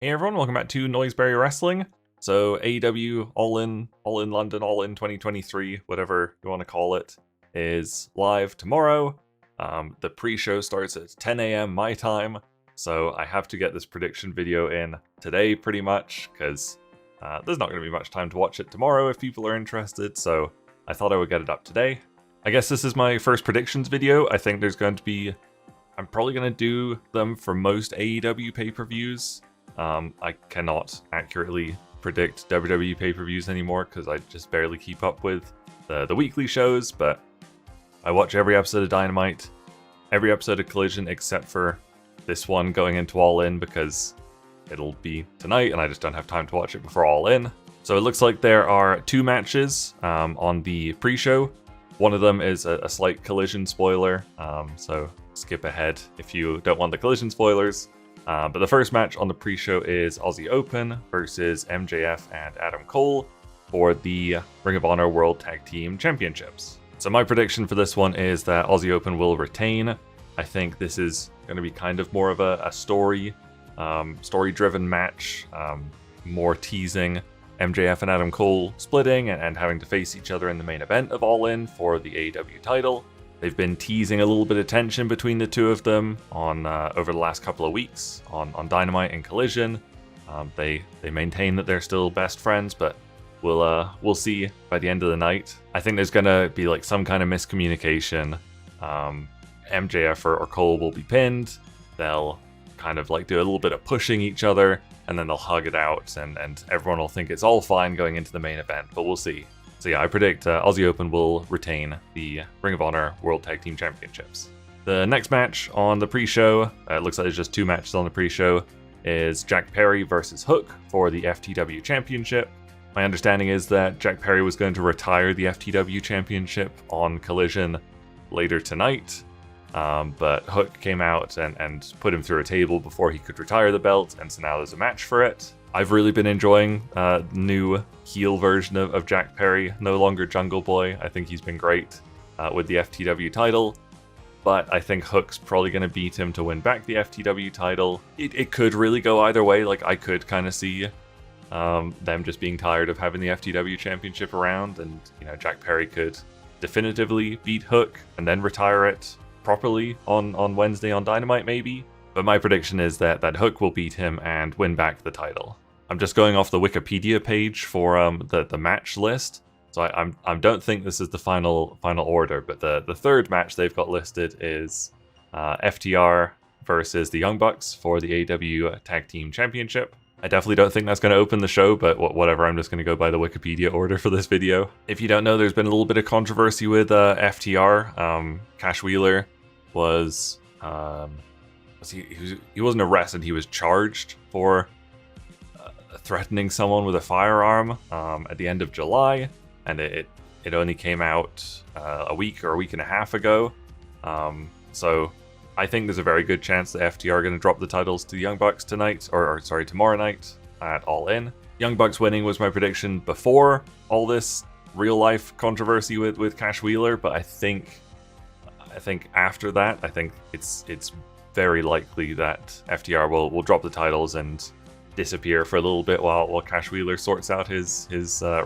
Hey everyone, welcome back to Noiseberry Wrestling. So AEW All In London, All In 2023, whatever you want to call it, is live tomorrow. The pre-show starts at 10 a.m. my time, so I have to get this prediction video in today pretty much, because there's not going to be much time to watch it tomorrow if people are interested, so I thought I would get it up today. I guess this is my first predictions video. I think there's going to be... I'm probably going to do them for most AEW pay-per-views. I cannot accurately predict WWE pay-per-views anymore because I just barely keep up with the weekly shows, but I watch every episode of Dynamite, every episode of Collision except for this one going into All In because it'll be tonight and I just don't have time to watch it before All In. So it looks like there are two matches on the pre-show. One of them is a slight Collision spoiler, so skip ahead if you don't want the Collision spoilers. But the first match on the pre-show is Aussie Open versus MJF and Adam Cole for the Ring of Honor World Tag Team Championships. So my prediction for this one is that Aussie Open will retain. I think this is going to be kind of more of a story-driven match, more teasing MJF and Adam Cole splitting and having to face each other in the main event of All In for the AEW title. They've been teasing a little bit of tension between the two of them on over the last couple of weeks on Dynamite and Collision. They maintain that they're still best friends, but we'll see by the end of the night. I think there's gonna be like some kind of miscommunication. MJF or Cole will be pinned. They'll kind of like do a little bit of pushing each other, and then they'll hug it out, and everyone will think it's all fine going into the main event. But we'll see. So yeah, I predict Aussie Open will retain the Ring of Honor World Tag Team Championships. The next match on the pre-show, it looks like there's just two matches on the pre-show, is Jack Perry versus Hook for the FTW Championship. My understanding is that Jack Perry was going to retire the FTW Championship on Collision later tonight, but Hook came out and put him through a table before he could retire the belt, and so now there's a match for it. I've really been enjoying the new heel version of Jack Perry, no longer Jungle Boy. I think he's been great with the FTW title, but I think Hook's probably going to beat him to win back the FTW title. It could really go either way. Like, I could kind of see them just being tired of having the FTW championship around, and Jack Perry could definitively beat Hook and then retire it properly on Wednesday on Dynamite maybe. But my prediction is that Hook will beat him and win back the title. I'm just going off the Wikipedia page for the match list, so I don't think this is the final order. But the third match they've got listed is FTR versus the Young Bucks for the AEW Tag Team Championship. I definitely don't think that's going to open the show, but whatever. I'm just going to go by the Wikipedia order for this video. If you don't know, there's been a little bit of controversy with FTR. Cash Wheeler was he wasn't arrested. He was charged for threatening someone with a firearm at the end of July, and it only came out a week or a week and a half ago. So I think there's a very good chance that FTR are going to drop the titles to the Young Bucks tonight, or sorry, tomorrow night at All In. Young Bucks winning was my prediction before all this real life controversy with Cash Wheeler, but I think after that, I think it's very likely that FTR will drop the titles and disappear for a little bit while Cash Wheeler sorts out his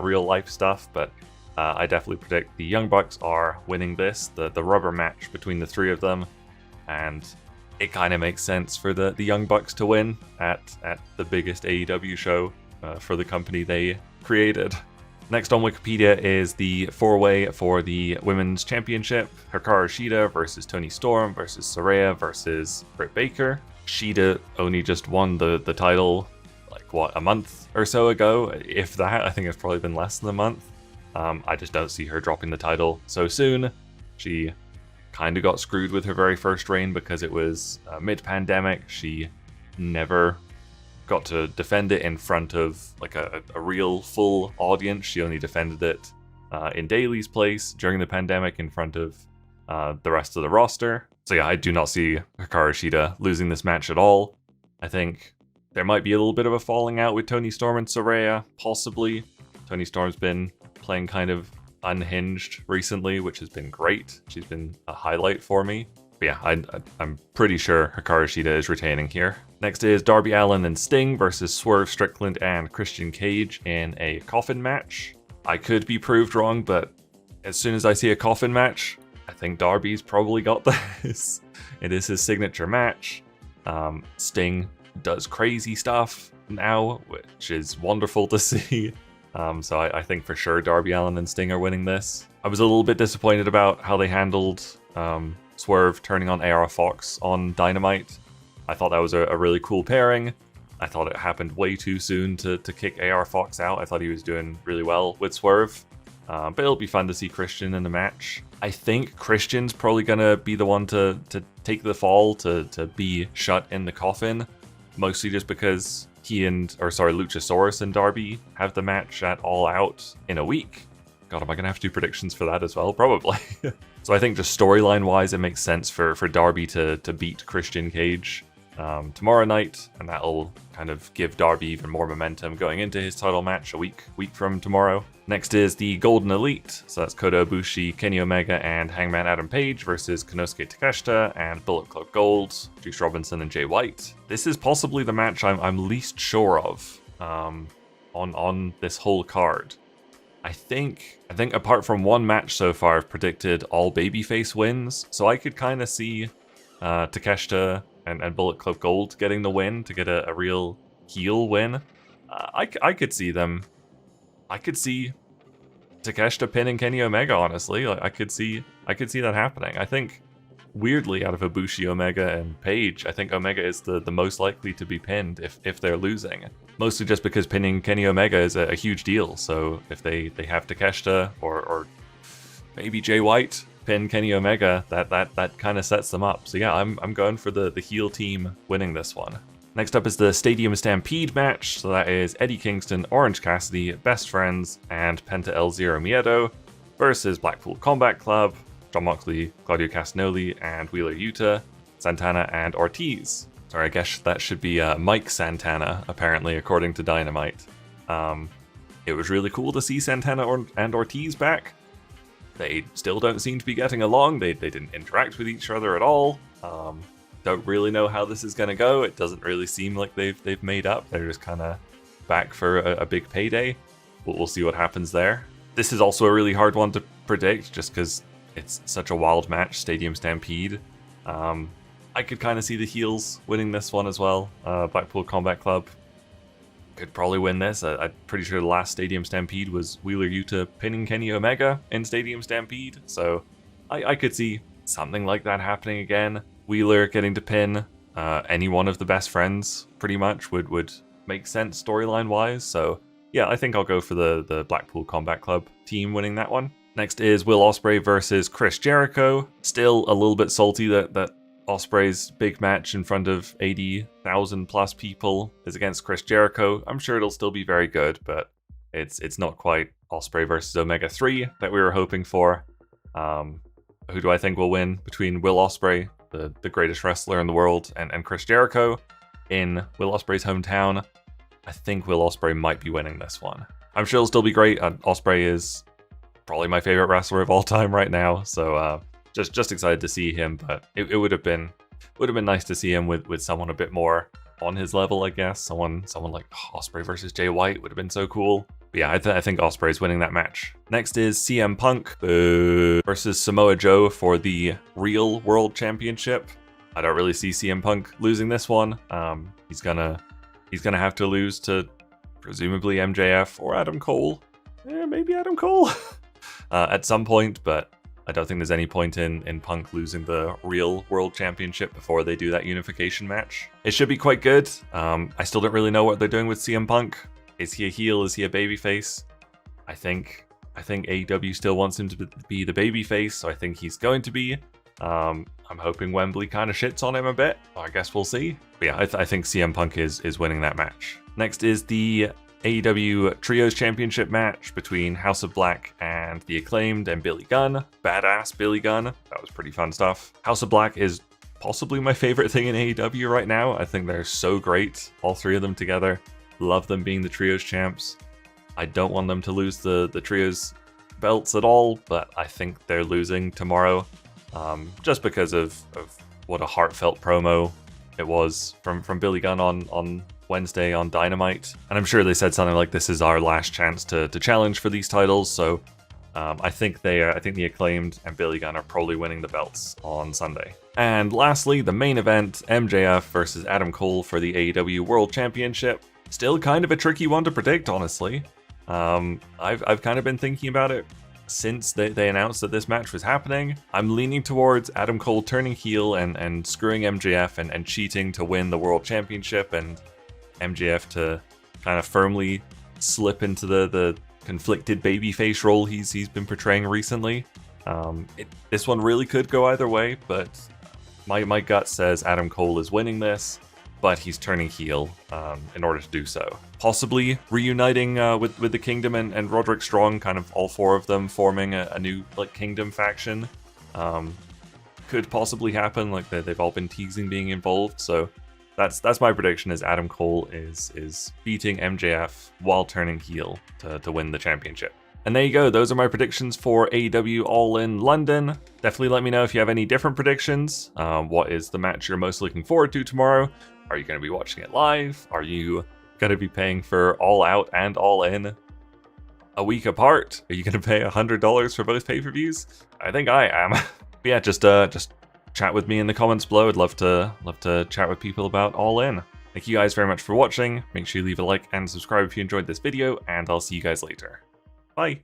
real life stuff. But I definitely predict the Young Bucks are winning this, the rubber match between the three of them, and it kind of makes sense for the Young Bucks to win at the biggest AEW show for the company they created. Next on Wikipedia is the four-way for the Women's Championship. Hikaru Shida versus Toni Storm versus Saraya versus Britt Baker. Shida only just won the title, like, what, a month or so ago? If that, I think it's probably been less than a month. I just don't see her dropping the title so soon. She kind of got screwed with her very first reign because it was mid-pandemic. She never got to defend it in front of like a real full audience. She only defended it in Daly's place during the pandemic in front of the rest of the roster. So yeah, I do not see Hikaru Shida losing this match at all. I think there might be a little bit of a falling out with Toni Storm and Saraya, possibly. Toni Storm's been playing kind of unhinged recently, which has been great. She's been a highlight for me. But yeah, I'm pretty sure Hikaru Shida is retaining here. Next is Darby Allin and Sting versus Swerve Strickland and Christian Cage in a coffin match. I could be proved wrong, but as soon as I see a coffin match, I think Darby's probably got this. It is his signature match. Sting does crazy stuff now, which is wonderful to see. So I think for sure Darby Allin and Sting are winning this. I was a little bit disappointed about how they handled Swerve turning on AR Fox on Dynamite. I thought that was a really cool pairing. I thought it happened way too soon to kick AR Fox out. I thought he was doing really well with Swerve. But it'll be fun to see Christian in the match. I think Christian's probably going to be the one to take the fall, to be shut in the coffin. Mostly just because Luchasaurus and Darby have the match at All Out in a week. God, am I going to have to do predictions for that as well? Probably. So I think just storyline-wise, it makes sense for Darby to beat Christian Cage tomorrow night, and that'll kind of give Darby even more momentum going into his title match a week from tomorrow. Next is the Golden Elite, so that's Kota Ibushi, Kenny Omega, and Hangman Adam Page versus Konosuke Takeshita and Bullet Club Gold, Juice Robinson and Jay White. This is possibly the match I'm least sure of on this whole card. I think apart from one match so far, I've predicted all babyface wins, so I could kind of see Takeshita and Bullet Club Gold getting the win to get a real heel win. I could see them. I could see Takeshita pinning Kenny Omega, honestly. Like, I could see that happening. I think, weirdly, out of Ibushi, Omega, and Page, I think Omega is the most likely to be pinned if they're losing. Mostly just because pinning Kenny Omega is a huge deal. So if they have Takeshita or maybe Jay White pin Kenny Omega, that kind of sets them up. So yeah, I'm going for the heel team winning this one. Next up is the Stadium Stampede match. So that is Eddie Kingston, Orange Cassidy, Best Friends, and Penta El Zero Miedo versus Blackpool Combat Club, Jon Moxley, Claudio Castagnoli, and Wheeler Yuta, Santana, and Ortiz. Sorry, I guess that should be Mike Santana, apparently, according to Dynamite. It was really cool to see Santana and Ortiz back. They still don't seem to be getting along. They didn't interact with each other at all. Don't really know how this is going to go. It doesn't really seem like they've made up. They're just kind of back for a big payday. We'll see what happens there. This is also a really hard one to predict just because it's such a wild match, Stadium Stampede. I could kind of see the heels winning this one as well. Blackpool Combat Club could probably win this. I'm pretty sure the last Stadium Stampede was Wheeler Yuta pinning Kenny Omega in Stadium Stampede. So I could see something like that happening again. Wheeler getting to pin any one of the Best Friends pretty much would make sense storyline wise. So yeah, I think I'll go for the Blackpool Combat Club team winning that one. Next is Will Ospreay versus Chris Jericho. Still a little bit salty that Ospreay's big match in front of 80,000 plus people is against Chris Jericho. I'm sure it'll still be very good, but it's not quite Ospreay versus Omega 3 that we were hoping for. Who do I think will win between Will Ospreay, the greatest wrestler in the world, and Chris Jericho in Will Ospreay's hometown? I think Will Ospreay might be winning this one. I'm sure it'll still be great. Ospreay is probably my favorite wrestler of all time right now, so just excited to see him. But it would have been nice to see him with someone a bit more on his level, I guess. Someone like Ospreay versus Jay White would have been so cool. But yeah, I think Ospreay's winning that match. Next is CM Punk versus Samoa Joe for the Real World Championship. I don't really see CM Punk losing this one. He's gonna have to lose to presumably MJF or Adam Cole. Maybe Adam Cole at some point, but I don't think there's any point in Punk losing the Real World Championship before they do that unification match. It should be quite good. I still don't really know what they're doing with CM Punk. Is he a heel? Is he a babyface? I think AEW still wants him to be the babyface, so I think he's going to be. I'm hoping Wembley kind of shits on him a bit. I guess we'll see. But yeah, I think CM Punk is winning that match. Next is the AEW Trios Championship match between House of Black and The Acclaimed and Billy Gunn. Badass Billy Gunn. That was pretty fun stuff. House of Black is possibly my favorite thing in AEW right now. I think they're so great, all three of them together. Love them being the Trios champs. I don't want them to lose the Trios belts at all, but I think they're losing tomorrow. just because of what a heartfelt promo it was from Billy Gunn on Wednesday on Dynamite. And I'm sure they said something like, this is our last chance to challenge for these titles, so I think the Acclaimed and Billy Gunn are probably winning the belts on Sunday. And lastly, the main event, MJF versus Adam Cole for the AEW World Championship. Still kind of a tricky one to predict, honestly. I've kind of been thinking about it since they announced that this match was happening. I'm leaning towards Adam Cole turning heel and screwing MJF and cheating to win the World Championship, and MJF to kind of firmly slip into the conflicted babyface role he's been portraying recently. This one really could go either way, but my gut says Adam Cole is winning this, but he's turning heel in order to do so. Possibly reuniting with the Kingdom and Roderick Strong, kind of all four of them forming a new Kingdom faction. Could possibly happen, they've all been teasing being involved, so that's my prediction, is Adam Cole is beating MJF while turning heel to win the championship. And there you go, those are my predictions for AEW All In London. Definitely let me know if you have any different predictions. What is the match you're most looking forward to tomorrow? Are you going to be watching it live? Are you going to be paying for All Out and All In a week apart? Are you going to pay $100 for both pay-per-views? I think I am. But yeah, just chat with me in the comments below. I'd love to chat with people about All In. Thank you guys very much for watching. Make sure you leave a like and subscribe if you enjoyed this video, and I'll see you guys later. Bye.